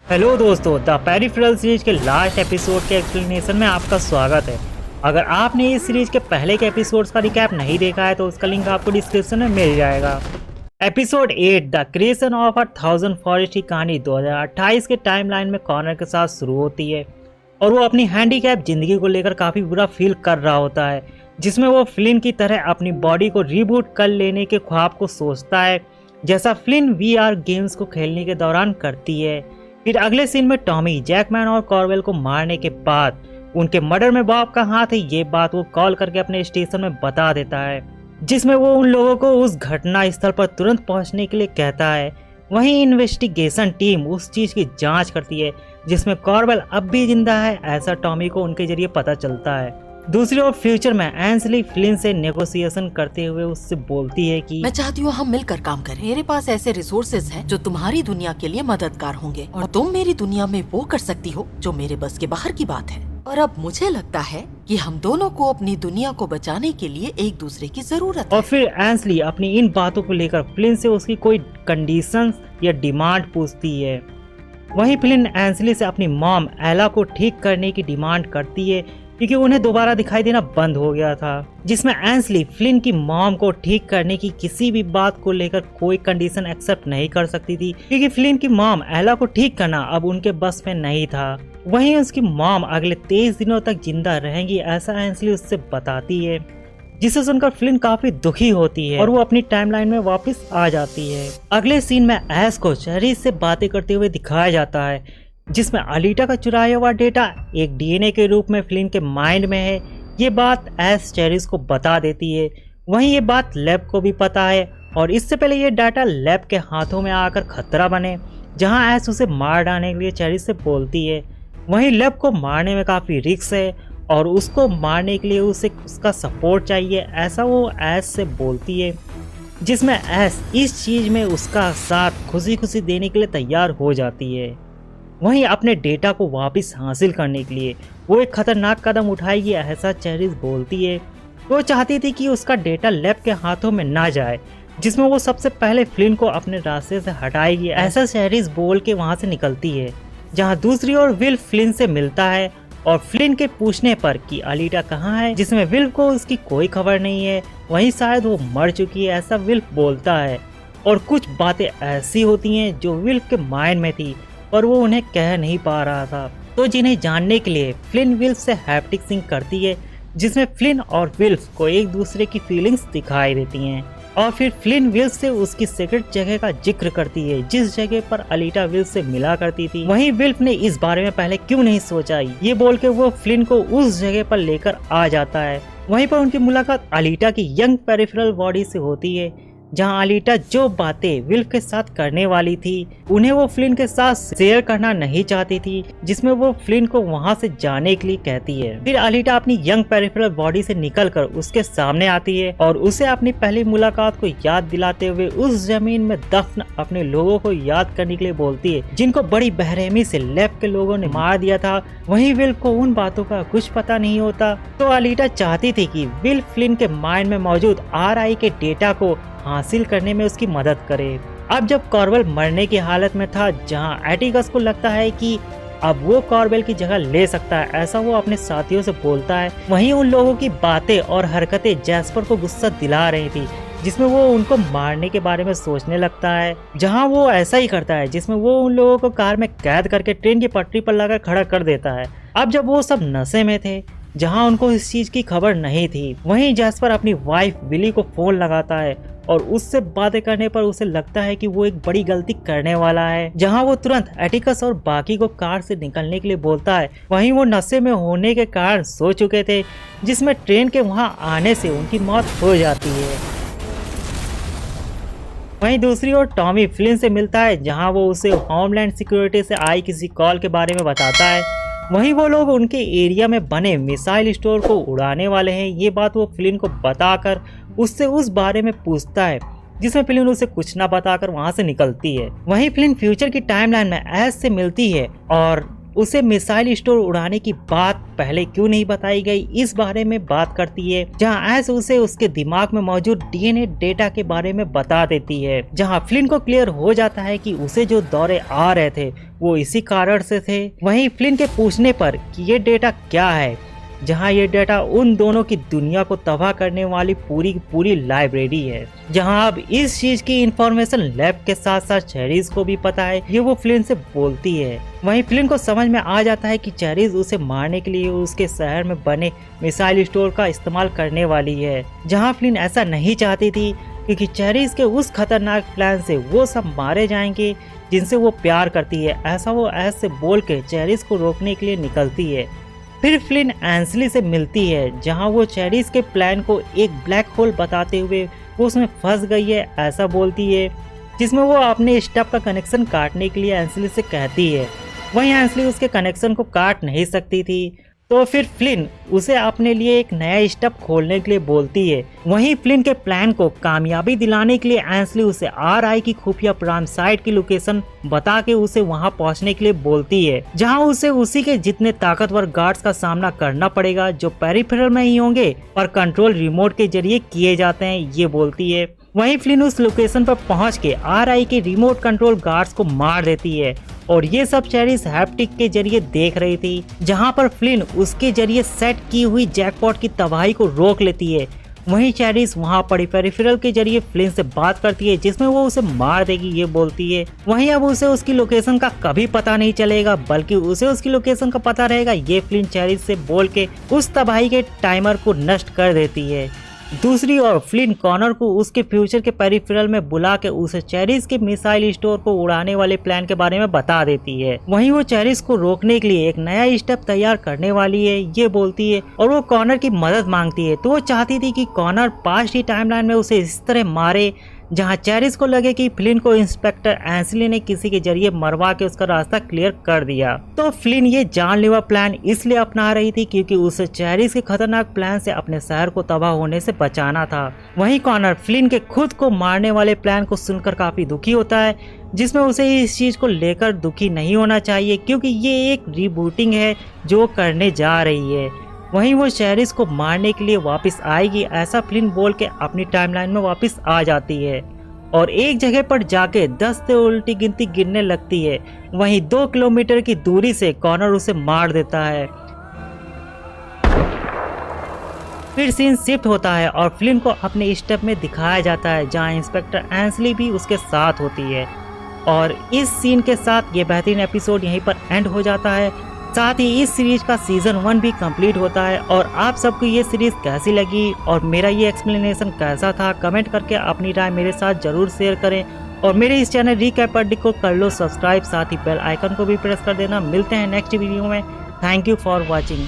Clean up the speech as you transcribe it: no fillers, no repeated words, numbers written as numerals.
Hello दोस्तों, the peripheral series के last episode के एक्सप्लेनेशन में आपका स्वागत है। अगर आपने इस सीरीज के पहले के एपिसोड्स का रिकैप नहीं देखा है तो उसका लिंक आपको डिस्क्रिप्शन में मिल जाएगा। Episode 8 the creation of 1000 forest की कहानी 2028 के टाइमलाइन में कॉनर के साथ शुरू होती है और वो अपनी हैंडीकैप जिंदगी को लेकर काफ़ी बुरा फील कर रहा होता है, जिसमें वो फ्लिन की तरह अपनी बॉडी को रीबूट कर लेने के ख्वाब को सोचता है, जैसा फ्लिन वीआर गेम्स को खेलने के दौरान करती है। फिर अगले सीन में टॉमी जैकमैन और कॉर्वेल को मारने के बाद उनके मर्डर में बॉब का हाथ है, ये बात वो कॉल करके अपने स्टेशन में बता देता है, जिसमें वो उन लोगों को उस घटना स्थल पर तुरंत पहुंचने के लिए कहता है। वहीं इन्वेस्टिगेशन टीम उस चीज की जांच करती है जिसमें कॉर्वेल अब भी जिंदा है, ऐसा टॉमी को उनके जरिए पता चलता है। दूसरी ओर फ्यूचर में एंसली फ्लिन से नेगोशिएशन करते हुए उससे बोलती है कि मैं चाहती हूँ हम मिलकर काम करें। मेरे पास ऐसे रिसोर्सेज हैं जो तुम्हारी दुनिया के लिए मददगार होंगे और तुम मेरी दुनिया में वो कर सकती हो जो मेरे बस के बाहर की बात है। और अब मुझे लगता है कि हम दोनों को अपनी दुनिया को बचाने के लिए एक दूसरे की जरूरत है। और फिर एंसली अपनी इन बातों को लेकर फ्लिन से उसकी कोई कंडीशंस या डिमांड पूछती है। वहीं फ्लिन एंसली से अपनी मॉम एला को ठीक करने की डिमांड करती है क्योंकि उन्हें दोबारा दिखाई देना बंद हो गया था, जिसमें एंसली फ्लिन की मॉम को ठीक करने की किसी भी बात को लेकर कोई कंडीशन एक्सेप्ट नहीं कर सकती थी क्योंकि फ्लिन की मॉम एला को ठीक करना अब उनके बस में नहीं था। वहीं उसकी मॉम अगले 23 दिनों तक जिंदा रहेंगी, ऐसा एंसली उससे बताती है, जिसे सुनकर फ्लिन काफी दुखी होती है और वो अपनी टाइमलाइन में वापस आ जाती है। अगले सीन में ऐश को चेरिस से बातें करते हुए दिखाया जाता है, जिसमें अलीटा का चुराया हुआ डेटा एक डीएनए के रूप में फ्लिन के माइंड में है। ये बात ऐश चेरिस को बता देती है। वहीं ये बात लैब को भी पता है और इससे पहले ये डाटा लैब के हाथों में आकर खतरा बने, जहां ऐश उसे मार डालने के लिए चेरिस से बोलती है। वहीं लैब को मारने में काफ़ी रिस्क है और उसको मारने के लिए उसे उसका सपोर्ट चाहिए, ऐसा वो ऐश से बोलती है, जिसमें ऐश इस चीज़ में उसका साथ खुशी खुशी देने के लिए तैयार हो जाती है। वहीं अपने डेटा को वापस हासिल करने के लिए वो एक खतरनाक कदम उठाएगी, ऐसा चेरिस बोलती है। वो चाहती थी कि उसका डेटा लैब के हाथों में ना जाए, जिसमें वो सबसे पहले फ्लिन को अपने रास्ते से हटाएगी, ऐसा चेरिस बोल के वहाँ से निकलती है। जहाँ दूसरी ओर विल फ्लिन से मिलता है और फ्लिन के पूछने पर कि अलीटा कहाँ है, जिसमें विल को उसकी कोई खबर नहीं है, वहीं शायद वो मर चुकी है, ऐसा विल बोलता है। और कुछ बातें ऐसी होती हैं जो विल के माइंड में थी और वो उन्हें कह नहीं पा रहा था, तो जिन्हें जानने के लिए फ्लिन विल्फ से हैप्टिक सिंक करती है, जिसमें फ्लिन और विल्फ को एक दूसरे की फीलिंग्स दिखाई देती हैं। और फिर फ्लिन विल्फ से उसकी सीक्रेट जगह का जिक्र करती है, जिस जगह पर अलीटा विल्फ से मिला करती थी। वहीं विल्फ ने इस बारे में पहले क्यों नहीं सोचा, ये बोल के वो फ्लिन को उस जगह पर लेकर आ जाता है। वहीं पर उनकी मुलाकात अलीटा की यंग पेरिफेरल बॉडी से होती है, जहां अलीटा जो बातें विल्फ के साथ करने वाली थी उन्हें वो फ्लिन के साथ शेयर करना नहीं चाहती थी, जिसमें वो फ्लिन को वहां से जाने के लिए कहती है। फिर अलीटा अपनी यंग पेरिफेरल बॉडी से निकलकर उसके सामने आती है और उसे अपनी पहली मुलाकात को याद दिलाते हुए उस जमीन में दफन अपने लोगों को याद करने के लिए बोलती है, जिनको बड़ी बेरहमी से लैब के लोगों ने मार दिया था। वहीं विल्फ को उन बातों का कुछ पता नहीं होता, तो अलीटा चाहती थी कि विल्फ फ्लिन के माइंड में मौजूद RI के डेटा को हासिल करने में उसकी मदद करे। अब जब कॉर्वेल मरने की हालत में था, जहां एटिकस को लगता है कि अब वो कॉर्वेल की जगह ले सकता है, ऐसा वो अपने साथियों से बोलता है। वहीं उन लोगों की बातें और हरकतें जैस्पर को गुस्सा दिला रही थी, जिसमें वो उनको मारने के बारे में सोचने लगता है। जहां वो ऐसा ही करता है, जिसमें वो उन लोगों को कार में कैद करके ट्रेन की पटरी पर लाकर खड़ा कर देता है। अब जब वो सब नशे में थे, जहां उनको इस चीज की खबर नहीं थी, वहीं जैस्पर अपनी वाइफ बिली को फोन लगाता है और उससे बातें करने पर उसे लगता है कि वो एक बड़ी गलती करने वाला है, जहां वो तुरंत एटिकस और बाकी को कार से निकलने के लिए बोलता है। वहीं वो नशे में होने के कारण सो चुके थे, जिसमें ट्रेन के वहां आने से उनकी मौत हो जाती है। वहीं दूसरी ओर टॉमी फ्लिन से मिलता है, जहां वो उसे होमलैंड सिक्योरिटी से आई किसी कॉल के बारे में बताता है। वहीं वो लोग उनके एरिया में बने मिसाइल स्टोर को उड़ाने वाले हैं, ये बात वो फ्लिन को बताकर उससे उस बारे में पूछता है, जिसमें फ्लिन उसे कुछ ना बताकर वहां से निकलती है। वहीं फ्लिन फ्यूचर की टाइमलाइन में ऐश से मिलती है और उसे मिसाइल स्टोर उड़ाने की बात पहले क्यों नहीं बताई गई, इस बारे में बात करती है, जहां ऐस उसे उसके दिमाग में मौजूद डीएनए डेटा के बारे में बता देती है, जहां फ्लिन को क्लियर हो जाता है कि उसे जो दौरे आ रहे थे वो इसी कारण से थे। वहीं फ्लिन के पूछने पर कि ये डेटा क्या है, जहां ये डेटा उन दोनों की दुनिया को तबाह करने वाली पूरी लाइब्रेरी है, जहां अब इस चीज की इंफॉर्मेशन लैब के साथ साथ चेरीज को भी पता है, ये वो फ्लिन से बोलती है। वहीं फ्लिन को समझ में आ जाता है कि चेरीज उसे मारने के लिए उसके शहर में बने मिसाइल स्टोर का इस्तेमाल करने वाली है, जहां फ्लिन ऐसा नहीं चाहती थी क्योंकि चेरीज के उस खतरनाक प्लान से वो सब मारे जाएंगे जिनसे वो प्यार करती है। ऐसा वो ऐसे बोल के चेरीज को रोकने के लिए निकलती है। फिर फ्लिन एंसली से मिलती है, जहां वो चेरीज के प्लान को एक ब्लैक होल बताते हुए वो उसमें फंस गई है ऐसा बोलती है, जिसमें वो अपने स्टफ का कनेक्शन काटने के लिए एंसली से कहती है। वहीं एंसली उसके कनेक्शन को काट नहीं सकती थी, तो फिर फ्लिन उसे अपने लिए एक नया स्टफ खोलने के लिए बोलती है। वहीं फ्लिन के प्लान को कामयाबी दिलाने के लिए एंसली उसे RI की खुफिया प्रोग्राम साइट की लोकेशन बता के उसे वहां पहुंचने के लिए बोलती है, जहां उसे उसी के जितने ताकतवर गार्ड्स का सामना करना पड़ेगा जो पेरिफेरल में ही होंगे और कंट्रोल रिमोट के जरिए किए जाते हैं, ये बोलती है। वहीं फ्लिन उस लोकेशन पर पहुंच के RI के रिमोट कंट्रोल गार्ड्स को मार देती है और ये सब चेरीज हैप्टिक के जरिए देख रही थी, जहां पर फ्लिन उसके जरिए सेट की हुई जैकपॉट की तबाही को रोक लेती है। वहीं चेरीज वहां पड़ी पेरिफेरल के जरिए फ्लिन से बात करती है, जिसमें वो उसे मार देगी ये बोलती है। वहीं अब उसे उसकी लोकेशन का कभी पता नहीं चलेगा, बल्कि उसे उसकी लोकेशन का पता रहेगा, ये फ्लिन चेरीज से बोल के उस तबाही के टाइमर को नष्ट कर देती है। दूसरी ओर फ्लिन कॉनर को उसके फ्यूचर के पेरिफेरल में बुला के उसे चेरीज के मिसाइल स्टोर को उड़ाने वाले प्लान के बारे में बता देती है। वहीं वो चेरीज को रोकने के लिए एक नया स्टेप तैयार करने वाली है ये बोलती है और वो कॉनर की मदद मांगती है। तो वो चाहती थी कि कॉनर पास्ट की टाइमलाइन में उसे इस तरह मारे जहां चेरीज को लगे कि फ्लिन को इंस्पेक्टर एंसली ने किसी के जरिए मरवा के उसका रास्ता क्लियर कर दिया। तो फ्लिन ये जानलेवा प्लान इसलिए अपना रही थी क्योंकि उसे चेरीज के खतरनाक प्लान से अपने शहर को तबाह होने से बचाना था। वहीं कॉनर फ्लिन के खुद को मारने वाले प्लान को सुनकर काफी दुखी होता है, जिसमें उसे इस चीज को लेकर दुखी नहीं होना चाहिए क्योंकि ये एक रीबूटिंग है जो करने जा रही है। वहीं वो चेरीज को मारने के लिए वापस आएगी ऐसा फ्लिन बोल के अपनी टाइमलाइन में वापस आ जाती है और एक जगह पर जाके 10 से उल्टी गिनती गिनने लगती है। वहीं 2 किलोमीटर की दूरी से कॉनर उसे मार देता है। फिर सीन शिफ्ट होता है और फ्लिन को अपने स्टेप में दिखाया जाता है, जहां इंस्पेक्टर एंसली भी उसके साथ होती है। और इस सीन के साथ ये बेहतरीन एपिसोड यहीं पर एंड हो जाता है। साथ ही इस सीरीज का सीजन 1 भी कंप्लीट होता है। और आप सबको ये सीरीज कैसी लगी और मेरा ये एक्सप्लेनेशन कैसा था, कमेंट करके अपनी राय मेरे साथ जरूर शेयर करें। और मेरे इस चैनल रिकैप को कर लो सब्सक्राइब, साथ ही बेल आइकन को भी प्रेस कर देना। मिलते हैं नेक्स्ट वीडियो में। Thank you for watching.